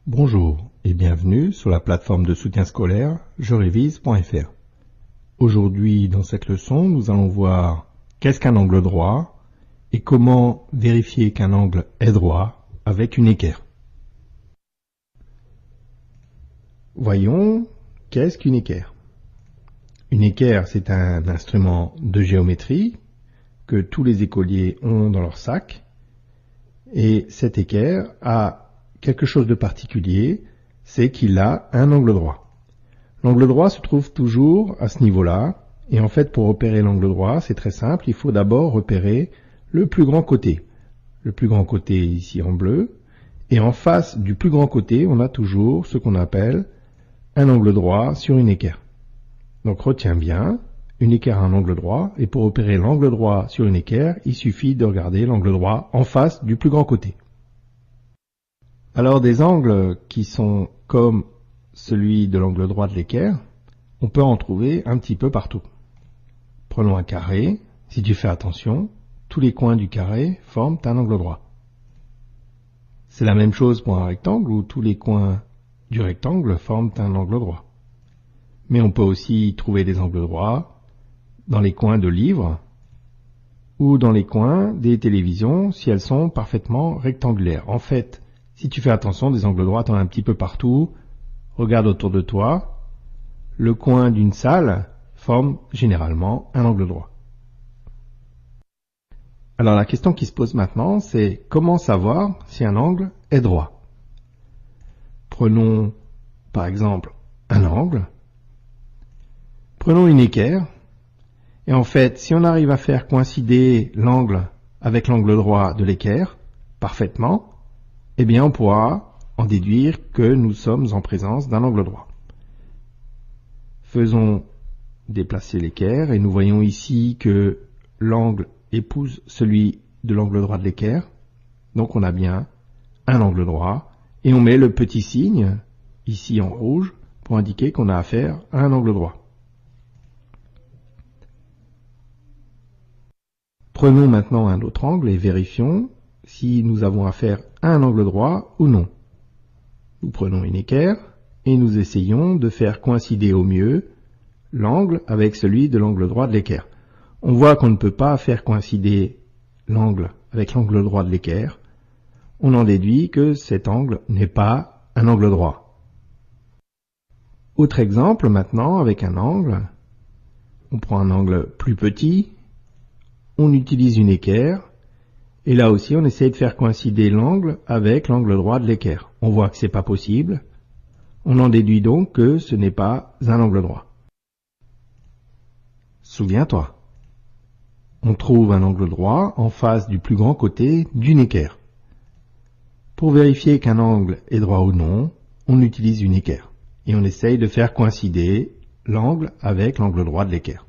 Bonjour et bienvenue sur la plateforme de soutien scolaire jerevise.fr. Aujourd'hui, dans cette leçon, nous allons voir qu'est-ce qu'un angle droit et comment vérifier qu'un angle est droit avec une équerre. Voyons, qu'est-ce qu'une équerre? Une équerre, c'est un instrument de géométrie que tous les écoliers ont dans leur sac. Et cette équerre a quelque chose de particulier, c'est qu'il a un angle droit. L'angle droit se trouve toujours à ce niveau-là, et en fait pour repérer l'angle droit, c'est très simple, il faut d'abord repérer le plus grand côté. Le plus grand côté ici en bleu, et en face du plus grand côté, on a toujours ce qu'on appelle un angle droit sur une équerre. Donc retiens bien, une équerre a un angle droit, et pour repérer l'angle droit sur une équerre, il suffit de regarder l'angle droit en face du plus grand côté. Alors des angles qui sont comme celui de l'angle droit de l'équerre, on peut en trouver un petit peu partout. Prenons un carré, si tu fais attention, tous les coins du carré forment un angle droit. C'est la même chose pour un rectangle où tous les coins du rectangle forment un angle droit. Mais on peut aussi trouver des angles droits dans les coins de livres ou dans les coins des télévisions si elles sont parfaitement rectangulaires. En fait, si tu fais attention, des angles droits, t'en as un petit peu partout. Regarde autour de toi. Le coin d'une salle forme généralement un angle droit. Alors la question qui se pose maintenant, c'est comment savoir si un angle est droit? Prenons par exemple un angle. Prenons une équerre. Et en fait, si on arrive à faire coïncider l'angle avec l'angle droit de l'équerre, parfaitement, eh bien on pourra en déduire que nous sommes en présence d'un angle droit. Faisons déplacer l'équerre et nous voyons ici que l'angle épouse celui de l'angle droit de l'équerre. Donc on a bien un angle droit et on met le petit signe ici en rouge pour indiquer qu'on a affaire à un angle droit. Prenons maintenant un autre angle et vérifions si nous avons affaire à un angle droit ou non. Nous prenons une équerre et nous essayons de faire coïncider au mieux l'angle avec celui de l'angle droit de l'équerre. On voit qu'on ne peut pas faire coïncider l'angle avec l'angle droit de l'équerre. On en déduit que cet angle n'est pas un angle droit. Autre exemple maintenant avec un angle. On prend un angle plus petit. On utilise une équerre, et là aussi on essaie de faire coïncider l'angle avec l'angle droit de l'équerre. On voit que c'est pas possible. On en déduit donc que ce n'est pas un angle droit. Souviens-toi, on trouve un angle droit en face du plus grand côté d'une équerre. Pour vérifier qu'un angle est droit ou non, on utilise une équerre, et on essaye de faire coïncider l'angle avec l'angle droit de l'équerre.